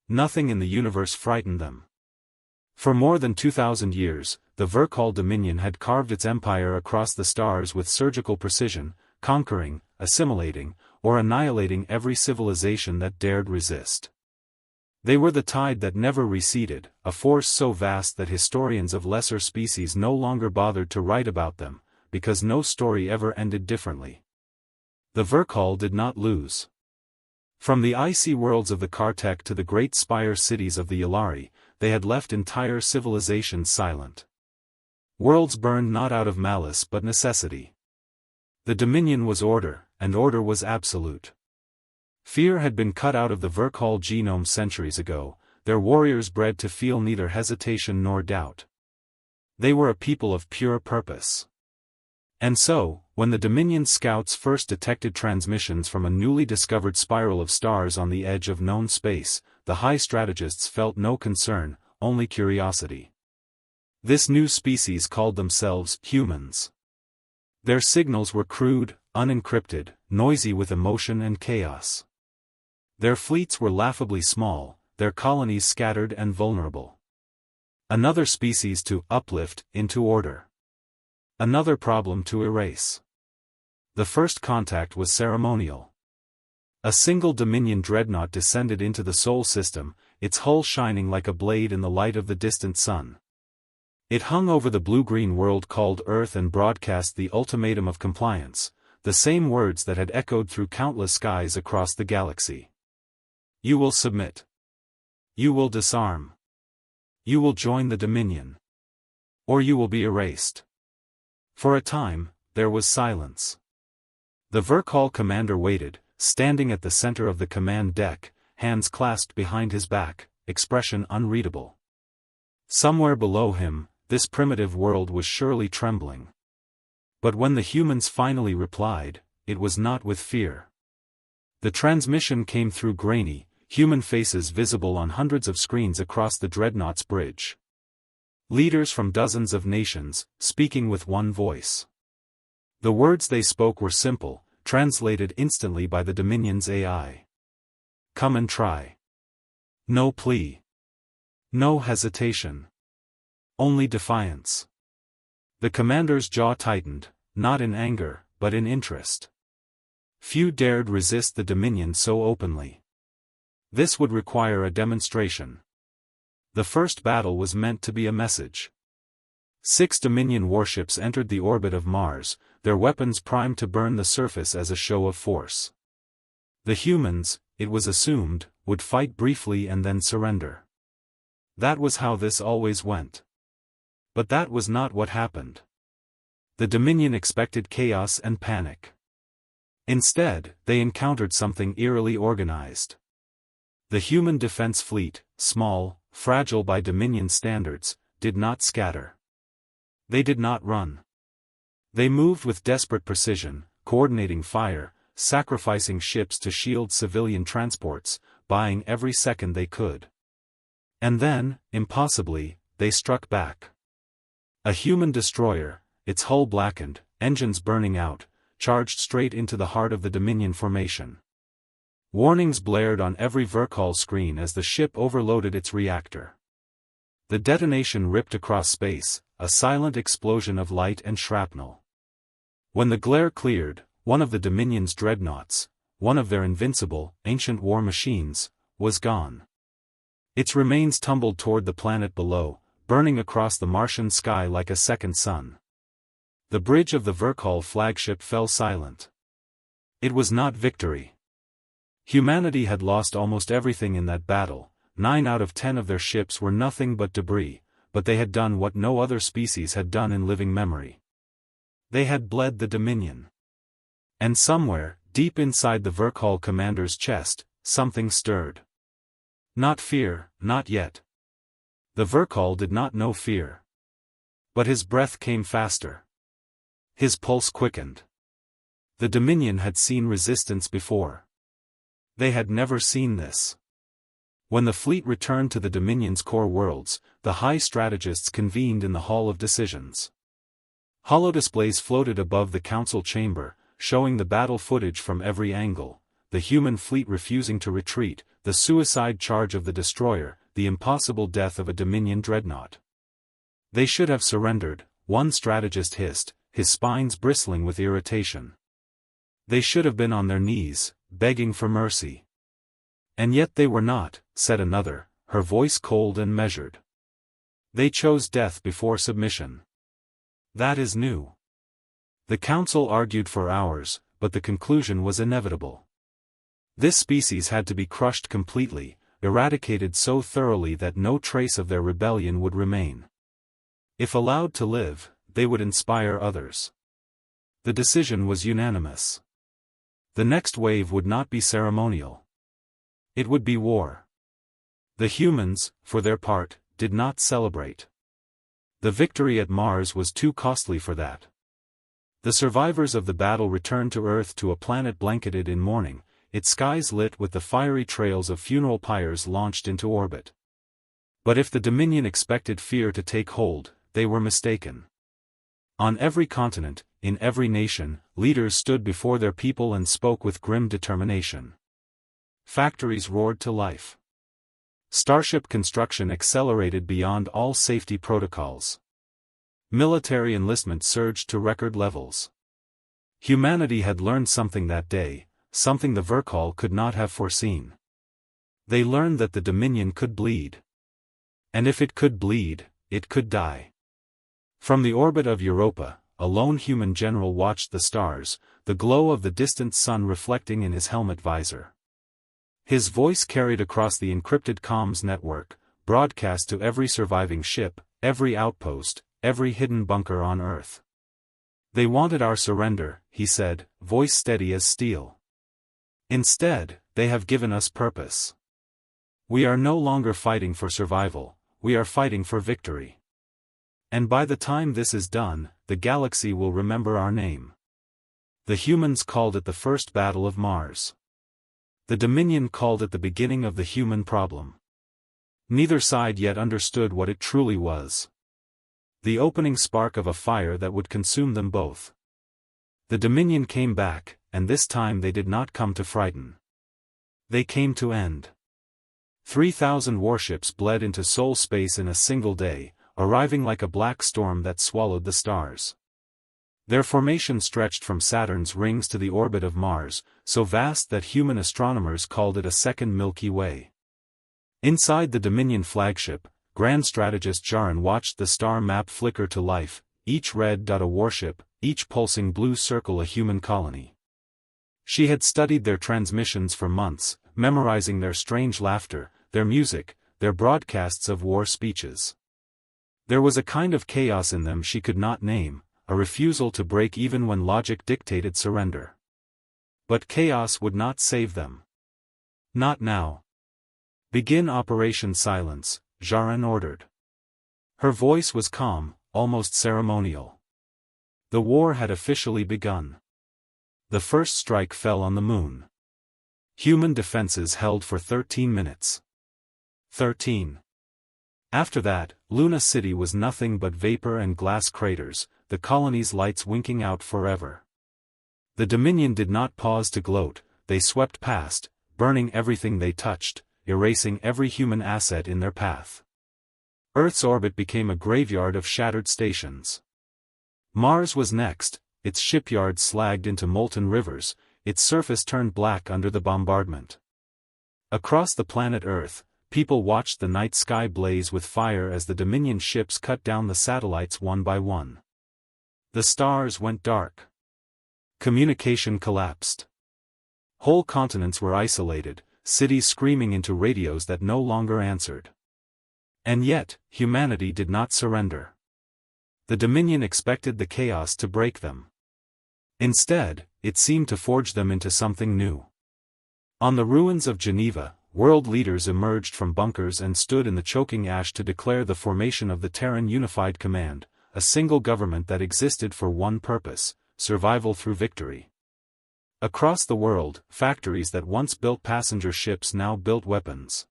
Nothing in the universe frightened them. For more than 2,000 years, the Verkal Dominion had carved its empire across the stars with surgical precision, conquering, assimilating, or annihilating every civilization that dared resist. They were the tide that never receded, a force so vast that historians of lesser species no longer bothered to write about them, because no story ever ended differently. The Verkal did not lose. From the icy worlds of the Kartek to the great spire cities of the Yalari, they had left entire civilizations silent. Worlds burned not out of malice but necessity. The Dominion was order, and order was absolute. Fear had been cut out of the Verkal genome centuries ago, their warriors bred to feel neither hesitation nor doubt. They were a people of pure purpose. And so, when the Dominion scouts first detected transmissions from a newly discovered spiral of stars on the edge of known space, the high strategists felt no concern, only curiosity. This new species called themselves humans. Their signals were crude, unencrypted, noisy with emotion and chaos. Their fleets were laughably small, their colonies scattered and vulnerable. Another species to uplift into order. Another problem to erase. The first contact was ceremonial. A single Dominion dreadnought descended into the Sol system, its hull shining like a blade in the light of the distant sun. It hung over the blue-green world called Earth and broadcast the ultimatum of compliance, the same words that had echoed through countless skies across the galaxy. You will submit. You will disarm. You will join the Dominion. Or you will be erased. For a time, there was silence. The Verkal commander waited, standing at the center of the command deck, hands clasped behind his back, expression unreadable. Somewhere below him, this primitive world was surely trembling. But when the humans finally replied, it was not with fear. The transmission came through grainy, human faces visible on hundreds of screens across the Dreadnought's bridge. Leaders from dozens of nations, speaking with one voice. The words they spoke were simple, translated instantly by the Dominion's AI. Come and try. No plea. No hesitation. Only defiance. The commander's jaw tightened, not in anger, but in interest. Few dared resist the Dominion so openly. This would require a demonstration. The first battle was meant to be a message. 6 Dominion warships entered the orbit of Mars, their weapons primed to burn the surface as a show of force. The humans, it was assumed, would fight briefly and then surrender. That was how this always went. But that was not what happened. The Dominion expected chaos and panic. Instead, they encountered something eerily organized. The human defense fleet, small, fragile by Dominion standards, did not scatter. They did not run. They moved with desperate precision, coordinating fire, sacrificing ships to shield civilian transports, buying every second they could. And then, impossibly, they struck back. A human destroyer, its hull blackened, engines burning out, charged straight into the heart of the Dominion formation. Warnings blared on every Verkal screen as the ship overloaded its reactor. The detonation ripped across space, a silent explosion of light and shrapnel. When the glare cleared, one of the Dominion's dreadnoughts, one of their invincible, ancient war machines, was gone. Its remains tumbled toward the planet below, burning across the Martian sky like a second sun. The bridge of the Verkal flagship fell silent. It was not victory. Humanity had lost almost everything in that battle. 9 out of 10 of their ships were nothing but debris, but they had done what no other species had done in living memory. They had bled the Dominion. And somewhere, deep inside the Verkal commander's chest, something stirred. Not fear, not yet. The Verkal did not know fear. But his breath came faster. His pulse quickened. The Dominion had seen resistance before. They had never seen this. When the fleet returned to the Dominion's core worlds, the high strategists convened in the Hall of Decisions. Holodisplays floated above the council chamber, showing the battle footage from every angle. the human fleet refusing to retreat, the suicide charge of the destroyer, the impossible death of a Dominion dreadnought. They should have surrendered, one strategist hissed, his spines bristling with irritation. They should have been on their knees, begging for mercy. And yet they were not, said another, her voice cold and measured. They chose death before submission. That is new. The council argued for hours, but the conclusion was inevitable. This species had to be crushed completely, eradicated so thoroughly that no trace of their rebellion would remain. If allowed to live, they would inspire others. The decision was unanimous. The next wave would not be ceremonial. It would be war. The humans, for their part, did not celebrate. The victory at Mars was too costly for that. The survivors of the battle returned to Earth, to a planet blanketed in mourning, its skies lit with the fiery trails of funeral pyres launched into orbit. But if the Dominion expected fear to take hold, they were mistaken. On every continent, in every nation, leaders stood before their people and spoke with grim determination. Factories roared to life. Starship construction accelerated beyond all safety protocols. Military enlistment surged to record levels. Humanity had learned something that day, something the Verkal could not have foreseen. They learned that the Dominion could bleed. And if it could bleed, it could die. From the orbit of Europa, a lone human general watched the stars, the glow of the distant sun reflecting in his helmet visor. His voice carried across the encrypted comms network, broadcast to every surviving ship, every outpost, every hidden bunker on Earth. They wanted our surrender, he said, voice steady as steel. Instead, they have given us purpose. We are no longer fighting for survival, we are fighting for victory. And by the time this is done, the galaxy will remember our name. The humans called it the First Battle of Mars. The Dominion called it the beginning of the human problem. Neither side yet understood what it truly was. The opening spark of a fire that would consume them both. The Dominion came back, and this time they did not come to frighten. They came to end. 3,000 warships bled into soul space in a single day, arriving like a black storm that swallowed the stars. Their formation stretched from Saturn's rings to the orbit of Mars, so vast that human astronomers called it a second Milky Way. Inside the Dominion flagship, Grand Strategist Jaran watched the star map flicker to life, each red dot a warship, each pulsing blue circle a human colony. She had studied their transmissions for months, memorizing their strange laughter, their music, their broadcasts of war speeches. There was a kind of chaos in them she could not name, a refusal to break even when logic dictated surrender. But chaos would not save them. Not now. Begin Operation Silence, Jaran ordered. Her voice was calm, almost ceremonial. The war had officially begun. The first strike fell on the moon. Human defenses held for 13 minutes. 13. After that, Luna City was nothing but vapor and glass craters, the colony's lights winking out forever. The Dominion did not pause to gloat, they swept past, burning everything they touched, erasing every human asset in their path. Earth's orbit became a graveyard of shattered stations. Mars was next, its shipyards slagged into molten rivers, its surface turned black under the bombardment. Across the planet Earth, people watched the night sky blaze with fire as the Dominion ships cut down the satellites one by one. The stars went dark. Communication collapsed. Whole continents were isolated, cities screaming into radios that no longer answered. And yet, humanity did not surrender. The Dominion expected the chaos to break them. Instead, it seemed to forge them into something new. On the ruins of Geneva, world leaders emerged from bunkers and stood in the choking ash to declare the formation of the Terran Unified Command, a single government that existed for one purpose: survival through victory. Across the world, factories that once built passenger ships now built weapons.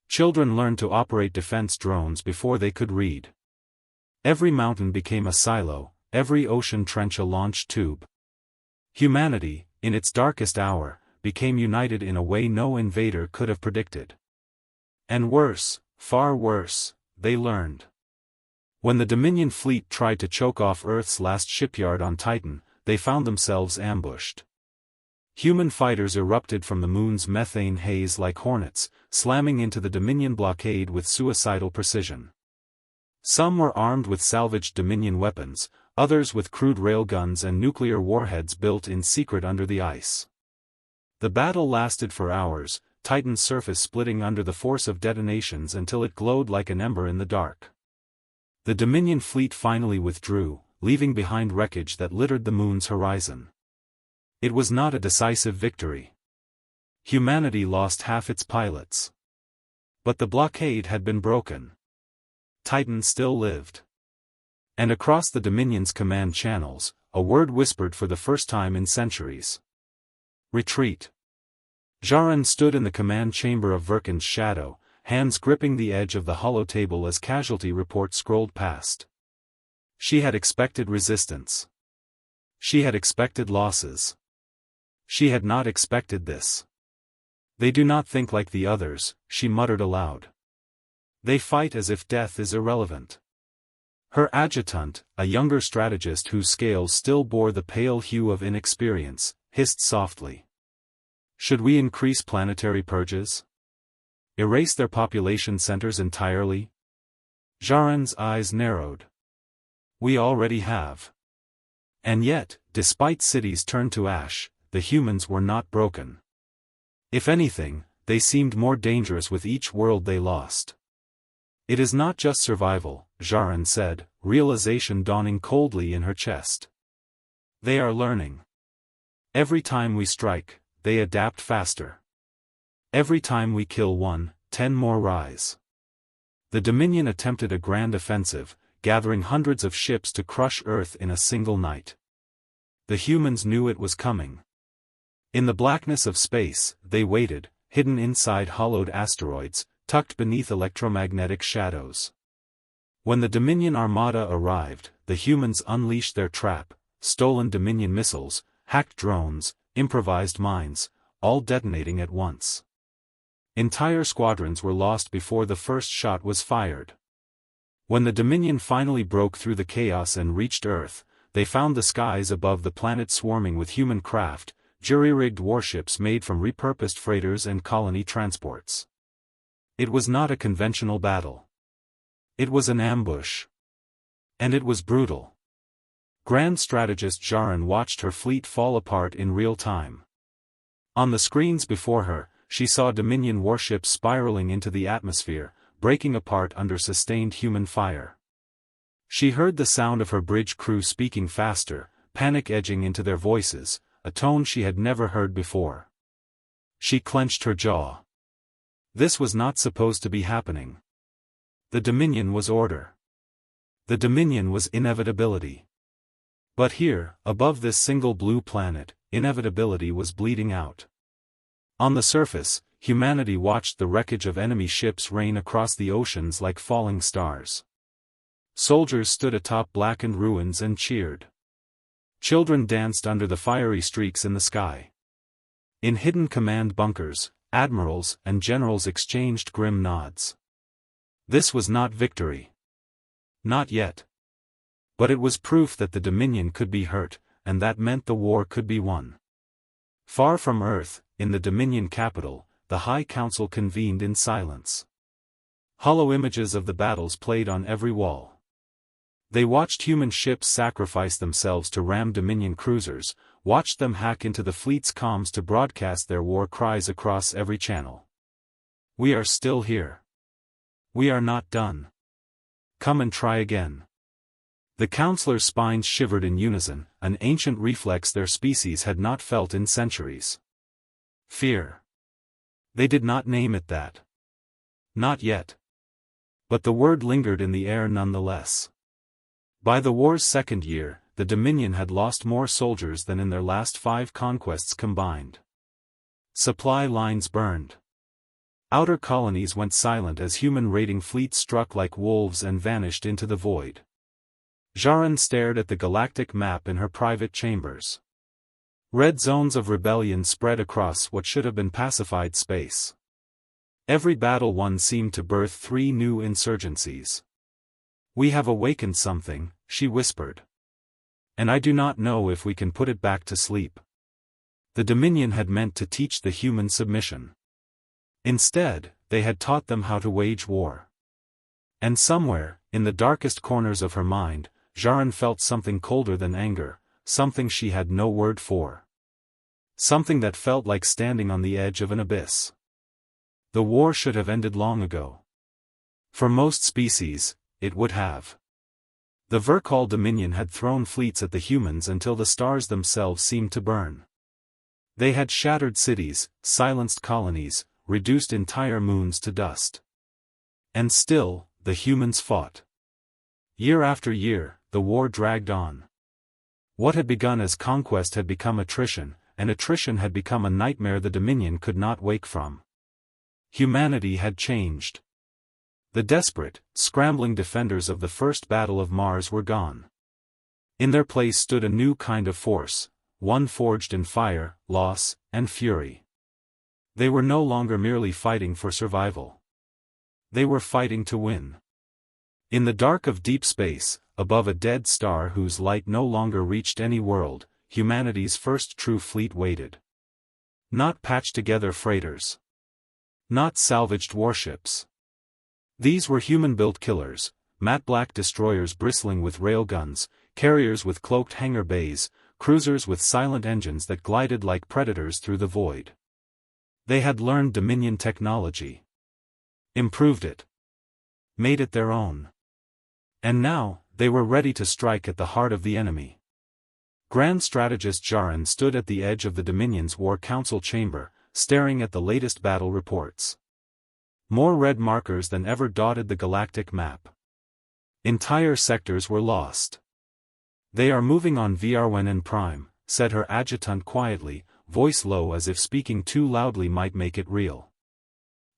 Children learned to operate defense drones before they could read. Every mountain became a silo, every ocean trench a launch tube. Humanity, in its darkest hour, became united in a way no invader could have predicted. And worse, far worse, they learned. When the Dominion fleet tried to choke off Earth's last shipyard on Titan, they found themselves ambushed. Human fighters erupted from the moon's methane haze like hornets, slamming into the Dominion blockade with suicidal precision. Some were armed with salvaged Dominion weapons, others with crude railguns and nuclear warheads built in secret under the ice. The battle lasted for hours, Titan's surface splitting under the force of detonations until it glowed like an ember in the dark. The Dominion fleet finally withdrew, leaving behind wreckage that littered the moon's horizon. It was not a decisive victory. Humanity lost half its pilots. But the blockade had been broken. Titan still lived. And across the Dominion's command channels, a word whispered for the first time in centuries. Retreat. Jaran stood in the command chamber of Verkan's shadow, hands gripping the edge of the hollow table as casualty reports scrolled past. She had expected resistance. She had expected losses. She had not expected this. They do not think like the others, she muttered aloud. They fight as if death is irrelevant. Her adjutant, a younger strategist whose scales still bore the pale hue of inexperience, hissed softly. Should we increase planetary purges? Erase their population centers entirely? Jaran's eyes narrowed. We already have. And yet, despite cities turned to ash, the humans were not broken. If anything, they seemed more dangerous with each world they lost. It is not just survival, Jaran said, realization dawning coldly in her chest. They are learning. Every time we strike, they adapt faster. Every time we kill one, 10 more rise. The Dominion attempted a grand offensive, gathering hundreds of ships to crush Earth in a single night. The humans knew it was coming. In the blackness of space, they waited, hidden inside hollowed asteroids, tucked beneath electromagnetic shadows. When the Dominion armada arrived, the humans unleashed their trap, stolen Dominion missiles, hacked drones, improvised mines, all detonating at once. Entire squadrons were lost before the first shot was fired. When the Dominion finally broke through the chaos and reached Earth, they found the skies above the planet swarming with human craft, jury-rigged warships made from repurposed freighters and colony transports. It was not a conventional battle. It was an ambush. And it was brutal. Grand strategist Jaran watched her fleet fall apart in real time. On the screens before her, she saw Dominion warships spiraling into the atmosphere, breaking apart under sustained human fire. She heard the sound of her bridge crew speaking faster, panic edging into their voices, a tone she had never heard before. She clenched her jaw. This was not supposed to be happening. The Dominion was order. The Dominion was inevitability. But here, above this single blue planet, inevitability was bleeding out. On the surface, humanity watched the wreckage of enemy ships rain across the oceans like falling stars. Soldiers stood atop blackened ruins and cheered. Children danced under the fiery streaks in the sky. In hidden command bunkers, admirals and generals exchanged grim nods. This was not victory. Not yet. But it was proof that the Dominion could be hurt, and that meant the war could be won. Far from Earth, in the Dominion capital, the High Council convened in silence. Hollow images of the battles played on every wall. They watched human ships sacrifice themselves to ram Dominion cruisers, watched them hack into the fleet's comms to broadcast their war cries across every channel. We are still here. We are not done. Come and try again. The councilors' spines shivered in unison, an ancient reflex their species had not felt in centuries. Fear. They did not name it that. Not yet. But the word lingered in the air nonetheless. By the war's second year, the Dominion had lost more soldiers than in their last 5 conquests combined. Supply lines burned. Outer colonies went silent as human raiding fleets struck like wolves and vanished into the void. Jaran stared at the galactic map in her private chambers. Red zones of rebellion spread across what should have been pacified space. Every battle won seemed to birth 3 new insurgencies. "We have awakened something," she whispered. "And I do not know if we can put it back to sleep." The Dominion had meant to teach the human submission. Instead, they had taught them how to wage war. And somewhere, in the darkest corners of her mind, Jarin felt something colder than anger, something she had no word for. Something that felt like standing on the edge of an abyss. The war should have ended long ago. For most species, it would have. The Verkal Dominion had thrown fleets at the humans until the stars themselves seemed to burn. They had shattered cities, silenced colonies, reduced entire moons to dust. And still, the humans fought. Year after year, the war dragged on. What had begun as conquest had become attrition, and attrition had become a nightmare the Dominion could not wake from. Humanity had changed. The desperate, scrambling defenders of the First Battle of Mars were gone. In their place stood a new kind of force, one forged in fire, loss, and fury. They were no longer merely fighting for survival. They were fighting to win. In the dark of deep space, above a dead star whose light no longer reached any world, humanity's first true fleet waited. Not patched-together freighters. Not salvaged warships. These were human-built killers, matte-black destroyers bristling with railguns, carriers with cloaked hangar bays, cruisers with silent engines that glided like predators through the void. They had learned Dominion technology. Improved it. Made it their own. And now, they were ready to strike at the heart of the enemy. Grand Strategist Jarin stood at the edge of the Dominion's War Council chamber, staring at the latest battle reports. More red markers than ever dotted the galactic map. Entire sectors were lost. "They are moving on VRWN Prime," said her adjutant quietly, voice low as if speaking too loudly might make it real.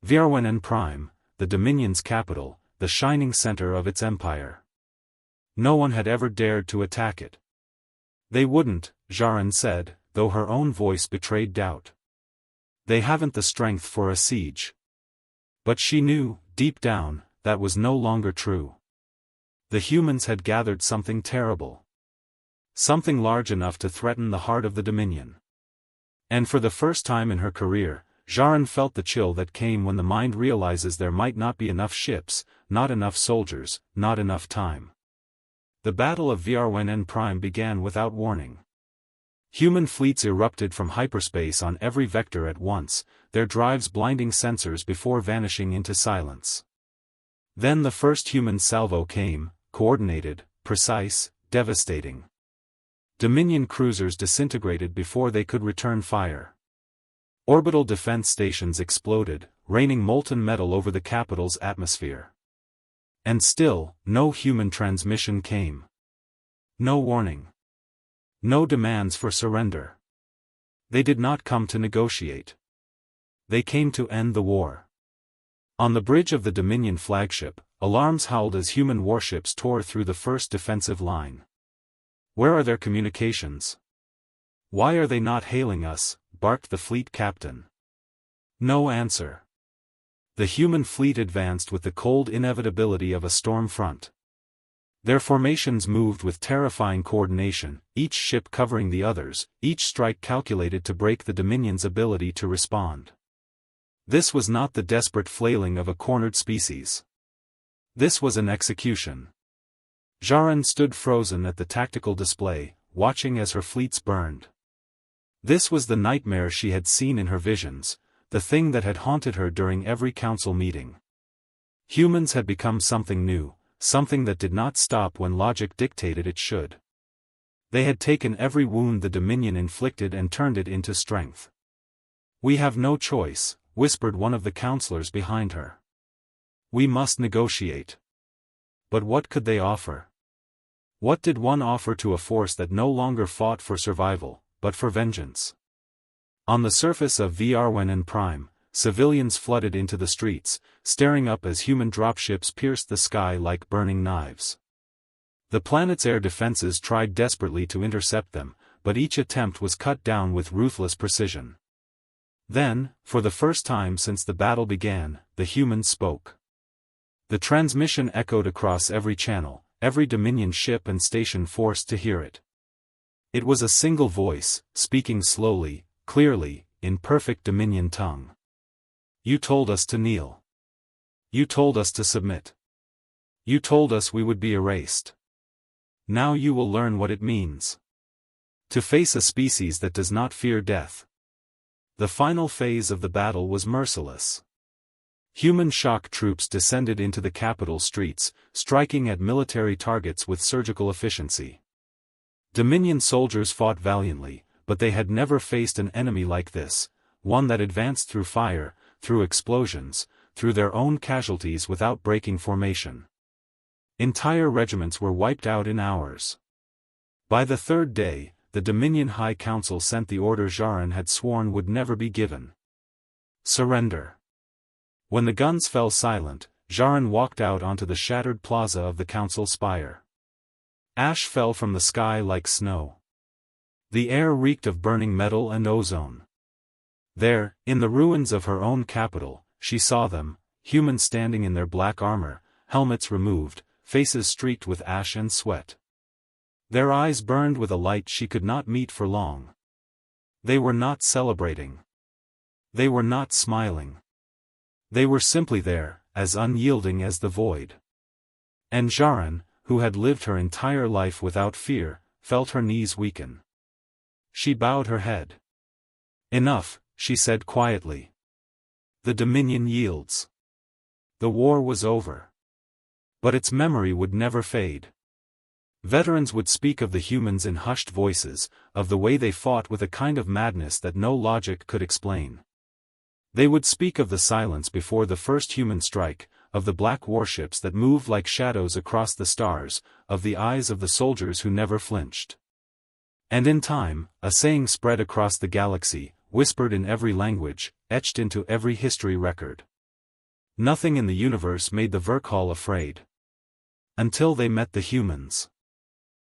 VRWN Prime, the Dominion's capital, the shining center of its empire. No one had ever dared to attack it. "They wouldn't," Jarin said, though her own voice betrayed doubt. "They haven't the strength for a siege." But she knew, deep down, that was no longer true. The humans had gathered something terrible. Something large enough to threaten the heart of the Dominion. And for the first time in her career, Jarin felt the chill that came when the mind realizes there might not be enough ships, not enough soldiers, not enough time. The Battle of VRWN Prime began without warning. Human fleets erupted from hyperspace on every vector at once, their drives blinding sensors before vanishing into silence. Then the first human salvo came, coordinated, precise, devastating. Dominion cruisers disintegrated before they could return fire. Orbital defense stations exploded, raining molten metal over the capital's atmosphere. And still, no human transmission came. No warning. No demands for surrender. They did not come to negotiate. They came to end the war. On the bridge of the Dominion flagship, alarms howled as human warships tore through the first defensive line. "Where are their communications? Why are they not hailing us?" barked the fleet captain. No answer. The human fleet advanced with the cold inevitability of a storm front. Their formations moved with terrifying coordination, each ship covering the others, each strike calculated to break the Dominion's ability to respond. This was not the desperate flailing of a cornered species. This was an execution. Jarin stood frozen at the tactical display, watching as her fleets burned. This was the nightmare she had seen in her visions, the thing that had haunted her during every council meeting. Humans had become something new, something that did not stop when logic dictated it should. They had taken every wound the Dominion inflicted and turned it into strength. "We have no choice," whispered one of the counselors behind her. "We must negotiate." But what could they offer? What did one offer to a force that no longer fought for survival, but for vengeance? On the surface of VRWN Prime, civilians flooded into the streets, staring up as human dropships pierced the sky like burning knives. The planet's air defenses tried desperately to intercept them, but each attempt was cut down with ruthless precision. Then, for the first time since the battle began, the humans spoke. The transmission echoed across every channel, every Dominion ship and station forced to hear it. It was a single voice, speaking slowly, clearly, in perfect Dominion tongue. You told us to kneel. You told us to submit. You told us we would be erased. Now you will learn what it means to face a species that does not fear death. The final phase of the battle was merciless. Human shock troops descended into the capital streets, striking at military targets with surgical efficiency. Dominion soldiers fought valiantly, but they had never faced an enemy like this, one that advanced through fire, through explosions, through their own casualties without breaking formation. Entire regiments were wiped out in hours. By the third day, the Dominion High Council sent the order Jarin had sworn would never be given. Surrender. When the guns fell silent, Jarin walked out onto the shattered plaza of the council spire. Ash fell from the sky like snow. The air reeked of burning metal and ozone. There, in the ruins of her own capital, she saw them, humans standing in their black armor, helmets removed, faces streaked with ash and sweat. Their eyes burned with a light she could not meet for long. They were not celebrating. They were not smiling. They were simply there, as unyielding as the void. And Jarin, who had lived her entire life without fear, felt her knees weaken. She bowed her head. Enough, she said quietly. The Dominion yields. The war was over. But its memory would never fade. Veterans would speak of the humans in hushed voices, of the way they fought with a kind of madness that no logic could explain. They would speak of the silence before the first human strike, of the black warships that moved like shadows across the stars, of the eyes of the soldiers who never flinched. And in time, a saying spread across the galaxy, whispered in every language, etched into every history record. Nothing in the universe made the Verkal afraid. Until they met the humans.